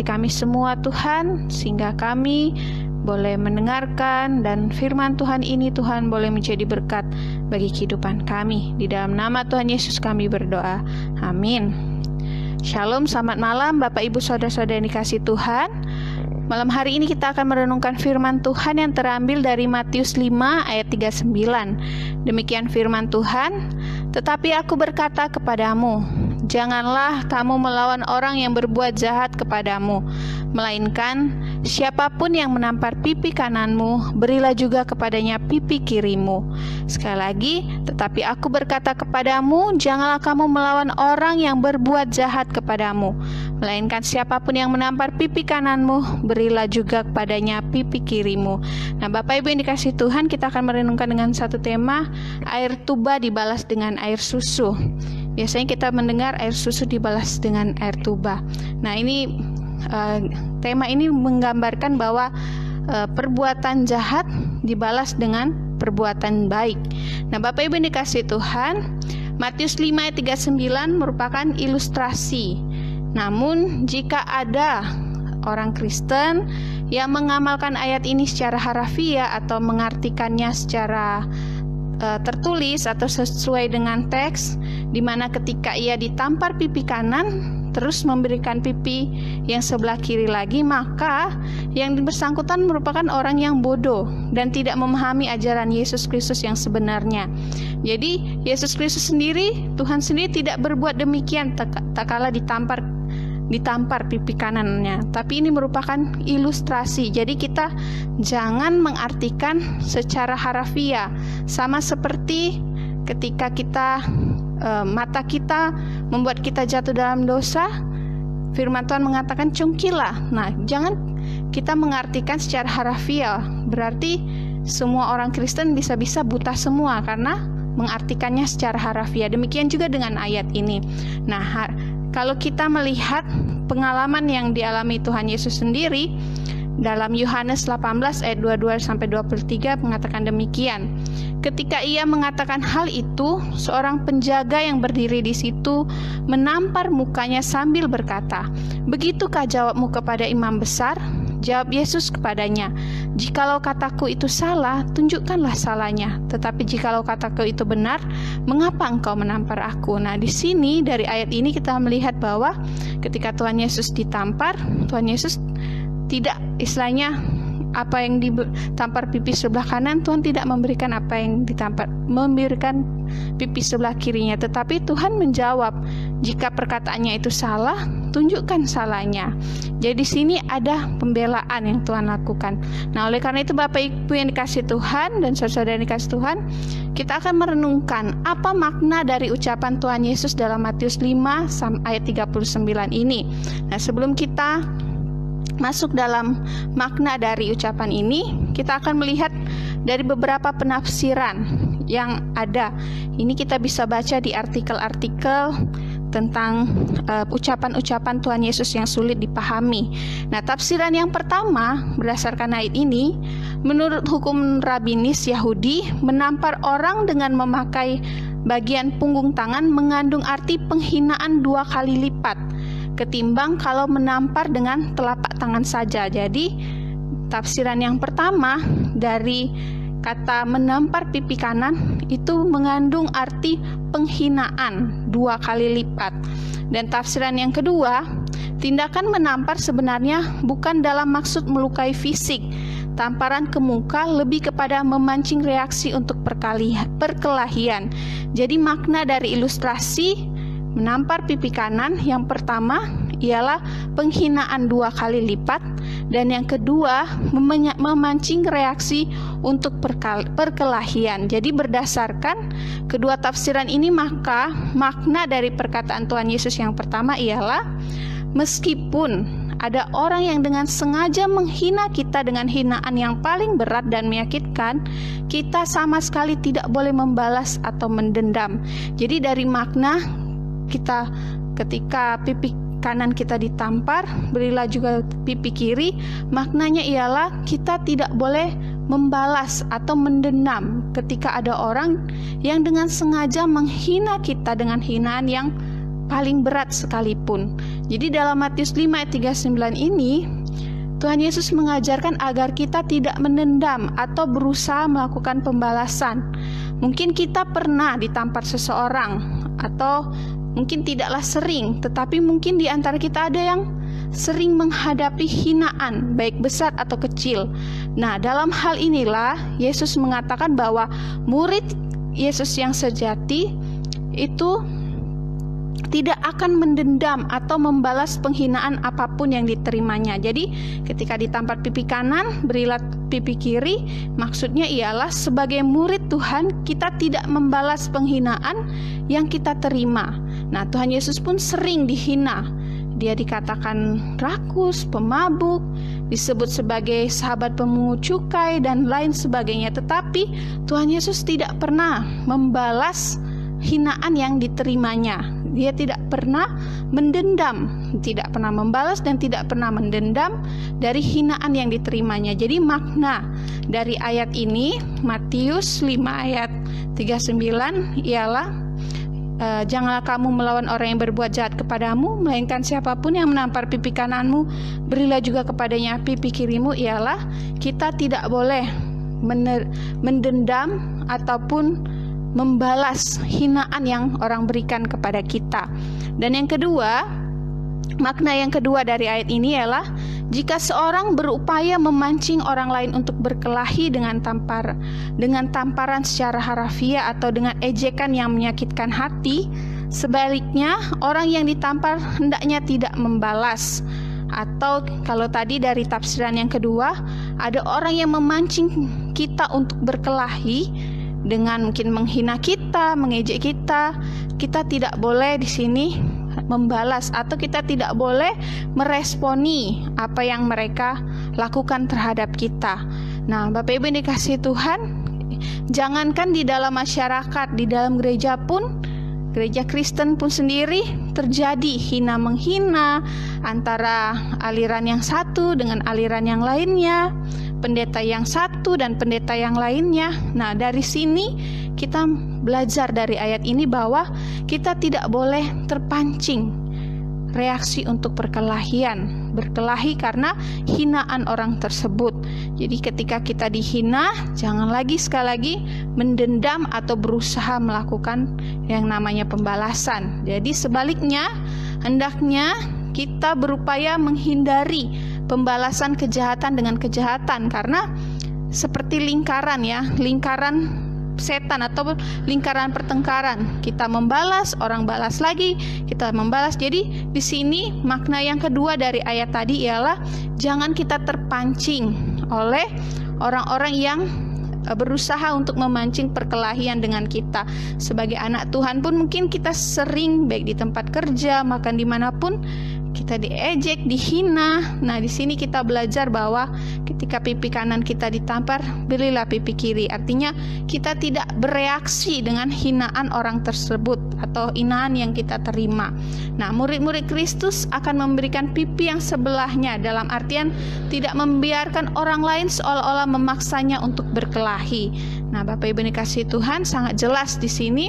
kami semua Tuhan, sehingga kami boleh mendengarkan dan firman Tuhan ini Tuhan boleh menjadi berkat bagi kehidupan kami. Di dalam nama Tuhan Yesus kami berdoa. Amin. Shalom, selamat malam Bapak Ibu Saudara-saudara yang dikasihi Tuhan. Malam hari ini kita akan merenungkan firman Tuhan yang terambil dari Matius 5 ayat 39. Demikian firman Tuhan, "Tetapi aku berkata kepadamu, janganlah kamu melawan orang yang berbuat jahat kepadamu, melainkan siapapun yang menampar pipi kananmu, berilah juga kepadanya pipi kirimu." Sekali lagi, "Tetapi aku berkata kepadamu, janganlah kamu melawan orang yang berbuat jahat kepadamu, melainkan siapapun yang menampar pipi kananmu, berilah juga kepadanya pipi kirimu." Nah, Bapak Ibu yang dikasihi Tuhan, kita akan merenungkan dengan satu tema, air tuba dibalas dengan air susu. Biasanya kita mendengar air susu dibalas dengan air tuba. Nah, ini tema ini menggambarkan bahwa perbuatan jahat dibalas dengan perbuatan baik. Nah, Bapak Ibu yang dikasihi Tuhan, Matius 5 ayat 39 merupakan ilustrasi. Namun, jika ada orang Kristen yang mengamalkan ayat ini secara harafiah atau mengartikannya secara tertulis atau sesuai dengan teks, di mana ketika ia ditampar pipi kanan terus memberikan pipi yang sebelah kiri lagi, maka yang bersangkutan merupakan orang yang bodoh dan tidak memahami ajaran Yesus Kristus yang sebenarnya. Jadi Yesus Kristus sendiri, Tuhan sendiri tidak berbuat demikian tak kala ditampar pipi kanannya, tapi ini merupakan ilustrasi. Jadi kita jangan mengartikan secara harafiah, sama seperti ketika kita mata kita membuat kita jatuh dalam dosa, firman Tuhan mengatakan cungkilah. Nah, jangan kita mengartikan secara harafiah, berarti semua orang Kristen bisa-bisa buta semua karena mengartikannya secara harafiah. Demikian juga dengan ayat ini. Nah, kalau kita melihat pengalaman yang dialami Tuhan Yesus sendiri, dalam Yohanes 18 ayat 22-23 mengatakan demikian. Ketika ia mengatakan hal itu, seorang penjaga yang berdiri di situ menampar mukanya sambil berkata, "Begitukah jawabmu kepada imam besar?" Jawab Yesus kepadanya, "Jikalau kataku itu salah, tunjukkanlah salahnya. Tetapi jikalau kataku itu benar, mengapa engkau menampar aku?" Nah, di sini dari ayat ini kita melihat bahwa ketika Tuhan Yesus ditampar, Tuhan Yesus tidak istilahnya apa yang ditampar pipi sebelah kanan, Tuhan tidak memberikan apa yang memberikan pipi sebelah kirinya, tetapi Tuhan menjawab, jika perkataannya itu salah, tunjukkan salahnya. Jadi di sini ada pembelaan yang Tuhan lakukan. Nah, oleh karena itu Bapak Ibu yang dikasihi Tuhan dan saudara-saudara yang dikasihi Tuhan, kita akan merenungkan apa makna dari ucapan Tuhan Yesus dalam Matius 5 ayat 39 ini. Nah, sebelum kita masuk dalam makna dari ucapan ini, kita akan melihat dari beberapa penafsiran yang ada. Ini kita bisa baca di artikel-artikel tentang ucapan-ucapan Tuhan Yesus yang sulit dipahami. Nah, tafsiran yang pertama berdasarkan ayat ini, menurut hukum rabinis Yahudi, menampar orang dengan memakai bagian punggung tangan mengandung arti penghinaan 2 kali lipat ketimbang kalau menampar dengan telapak tangan saja. Jadi tafsiran yang pertama dari kata menampar pipi kanan itu mengandung arti penghinaan 2 kali lipat. Dan tafsiran yang kedua, tindakan menampar sebenarnya bukan dalam maksud melukai fisik. Tamparan ke muka lebih kepada memancing reaksi untuk perkelahian. Jadi makna dari ilustrasi menampar pipi kanan yang pertama ialah penghinaan 2 kali lipat, dan yang kedua memancing reaksi untuk perkelahian. Jadi berdasarkan kedua tafsiran ini, maka makna dari perkataan Tuhan Yesus yang pertama ialah meskipun ada orang yang dengan sengaja menghina kita dengan hinaan yang paling berat dan menyakitkan, kita sama sekali tidak boleh membalas atau mendendam. Jadi dari makna kita ketika pipi kanan kita ditampar, berilah juga pipi kiri, maknanya ialah kita tidak boleh membalas atau mendendam ketika ada orang yang dengan sengaja menghina kita dengan hinaan yang paling berat sekalipun. Jadi dalam Matius 5 ayat 39 ini, Tuhan Yesus mengajarkan agar kita tidak menendam atau berusaha melakukan pembalasan. Mungkin kita pernah ditampar seseorang, atau mungkin tidaklah sering, tetapi mungkin di antara kita ada yang sering menghadapi hinaan, baik besar atau kecil. Nah, dalam hal inilah Yesus mengatakan bahwa murid Yesus yang sejati itu tidak akan mendendam atau membalas penghinaan apapun yang diterimanya. Jadi ketika ditampar pipi kanan, berilah pipi kiri. Maksudnya ialah sebagai murid Tuhan, kita tidak membalas penghinaan yang kita terima. Nah, Tuhan Yesus pun sering dihina. Dia dikatakan rakus, pemabuk, disebut sebagai sahabat pemungut cukai, dan lain sebagainya. Tetapi Tuhan Yesus tidak pernah membalas hinaan yang diterimanya. Dia tidak pernah mendendam, tidak pernah membalas dan tidak pernah mendendam dari hinaan yang diterimanya. Jadi makna dari ayat ini, Matius 5 ayat 39 ialah janganlah kamu melawan orang yang berbuat jahat kepadamu, melainkan siapapun yang menampar pipi kananmu, berilah juga kepadanya pipi kirimu. Ialah kita tidak boleh mendendam ataupun membalas hinaan yang orang berikan kepada kita. Dan yang kedua, makna yang kedua dari ayat ini ialah jika seorang berupaya memancing orang lain untuk berkelahi dengan tamparan secara harafiah atau dengan ejekan yang menyakitkan hati, sebaliknya orang yang ditampar hendaknya tidak membalas. Atau kalau tadi dari tafsiran yang kedua, ada orang yang memancing kita untuk berkelahi dengan mungkin menghina kita, mengejek kita. Kita tidak boleh di sini membalas atau kita tidak boleh meresponi apa yang mereka lakukan terhadap kita. Nah, Bapak Ibu yang dikasihi Tuhan, jangankan di dalam masyarakat, di dalam gereja pun, gereja Kristen pun sendiri terjadi hina menghina antara aliran yang satu dengan aliran yang lainnya, pendeta yang satu dan pendeta yang lainnya. Nah, dari sini kita belajar dari ayat ini bahwa kita tidak boleh terpancing reaksi untuk berkelahi karena hinaan orang tersebut. Jadi ketika kita dihina, jangan lagi sekali lagi mendendam atau berusaha melakukan yang namanya pembalasan. Jadi sebaliknya, hendaknya kita berupaya menghindari pembalasan kejahatan dengan kejahatan, karena seperti lingkaran setan atau lingkaran pertengkaran. Kita membalas, orang balas lagi, kita membalas. Jadi di sini makna yang kedua dari ayat tadi ialah jangan kita terpancing oleh orang-orang yang berusaha untuk memancing perkelahian dengan kita. Sebagai anak Tuhan pun mungkin kita sering, baik di tempat kerja, makan dimanapun, kita diejek, dihina. Nah, di sini kita belajar bahwa ketika pipi kanan kita ditampar, berilah pipi kiri. Artinya kita tidak bereaksi dengan hinaan orang tersebut atau hinaan yang kita terima. Nah, murid-murid Kristus akan memberikan pipi yang sebelahnya, dalam artian tidak membiarkan orang lain seolah-olah memaksanya untuk berkelahi. Nah, Bapak Ibu dikasihi Tuhan, sangat jelas di sini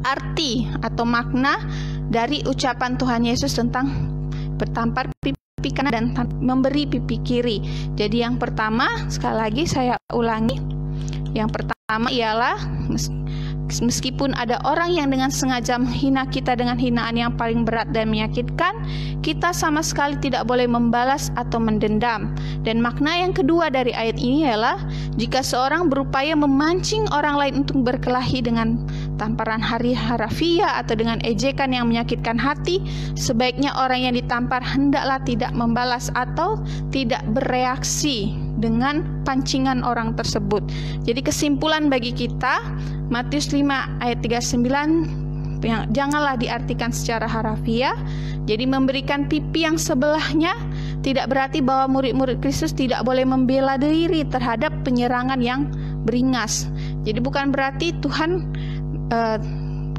arti atau makna dari ucapan Tuhan Yesus tentang bertampar pipi kanan dan memberi pipi kiri. Jadi yang pertama, sekali lagi saya ulangi, yang pertama ialah meskipun ada orang yang dengan sengaja menghina kita dengan hinaan yang paling berat dan menyakitkan, kita sama sekali tidak boleh membalas atau mendendam. Dan makna yang kedua dari ayat ini ialah jika seorang berupaya memancing orang lain untuk berkelahi dengan tamparan harafiah atau dengan ejekan yang menyakitkan hati, sebaiknya orang yang ditampar hendaklah tidak membalas atau tidak bereaksi dengan pancingan orang tersebut. Jadi kesimpulan bagi kita, Matius 5 ayat 39 janganlah diartikan secara harafiah. Jadi memberikan pipi yang sebelahnya tidak berarti bahwa murid-murid Kristus tidak boleh membela diri terhadap penyerangan yang beringas. Jadi bukan berarti Tuhan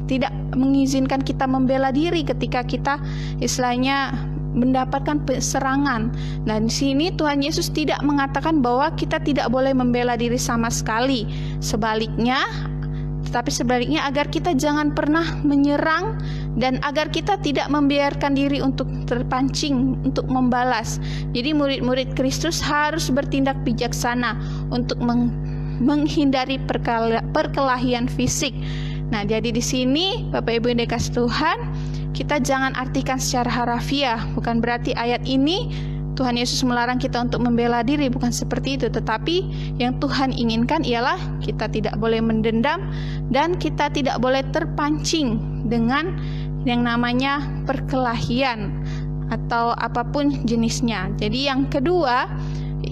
tidak mengizinkan kita membela diri ketika kita istilahnya mendapatkan serangan. Dan di sini Tuhan Yesus tidak mengatakan bahwa kita tidak boleh membela diri sama sekali. Sebaliknya, tetapi sebaliknya agar kita jangan pernah menyerang dan agar kita tidak membiarkan diri untuk terpancing untuk membalas. Jadi murid-murid Kristus harus bertindak bijaksana untuk menghindari perkelahian fisik. Nah, jadi di sini Bapak Ibu yang dikasih Tuhan, kita jangan artikan secara harafiah. Bukan berarti ayat ini Tuhan Yesus melarang kita untuk membela diri, bukan seperti itu. Tetapi yang Tuhan inginkan ialah kita tidak boleh mendendam dan kita tidak boleh terpancing dengan yang namanya perkelahian atau apapun jenisnya. Jadi yang kedua,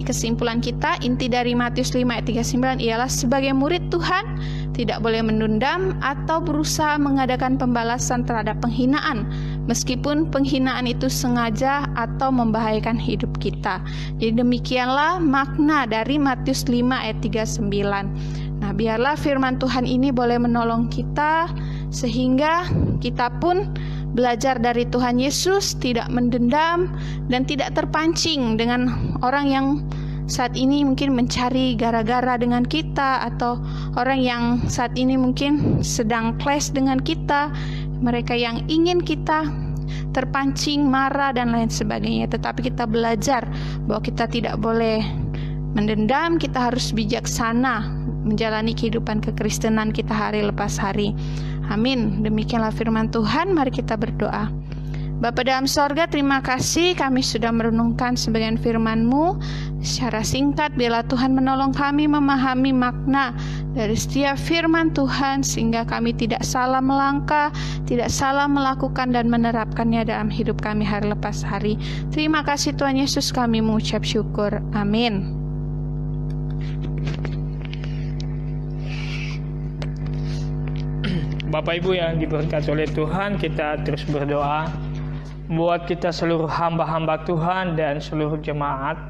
kesimpulan kita, inti dari Matius 5 ayat 39 ialah sebagai murid Tuhan tidak boleh menundam atau berusaha mengadakan pembalasan terhadap penghinaan, meskipun penghinaan itu sengaja atau membahayakan hidup kita. Jadi demikianlah makna dari Matius 5 ayat 39. Nah, biarlah firman Tuhan ini boleh menolong kita sehingga kita pun belajar dari Tuhan Yesus, tidak mendendam dan tidak terpancing dengan orang yang saat ini mungkin mencari gara-gara dengan kita, atau orang yang saat ini mungkin sedang clash dengan kita, mereka yang ingin kita terpancing, marah dan lain sebagainya. Tetapi kita belajar bahwa kita tidak boleh mendendam, kita harus bijaksana menjalani kehidupan kekristenan kita hari lepas hari. Amin. Demikianlah firman Tuhan. Mari kita berdoa. Bapa dalam sorga, terima kasih kami sudah merenungkan sebagian firman-Mu secara singkat. Biarlah Tuhan menolong kami memahami makna dari setiap firman Tuhan, sehingga kami tidak salah melangkah, tidak salah melakukan dan menerapkannya dalam hidup kami hari lepas hari. Terima kasih Tuhan Yesus, kami mengucap syukur. Amin. Bapak Ibu yang diberkati oleh Tuhan, kita terus berdoa buat kita seluruh hamba-hamba Tuhan dan seluruh jemaat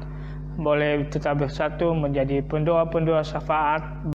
boleh tetap bersatu menjadi pendoa-pendoa syafaat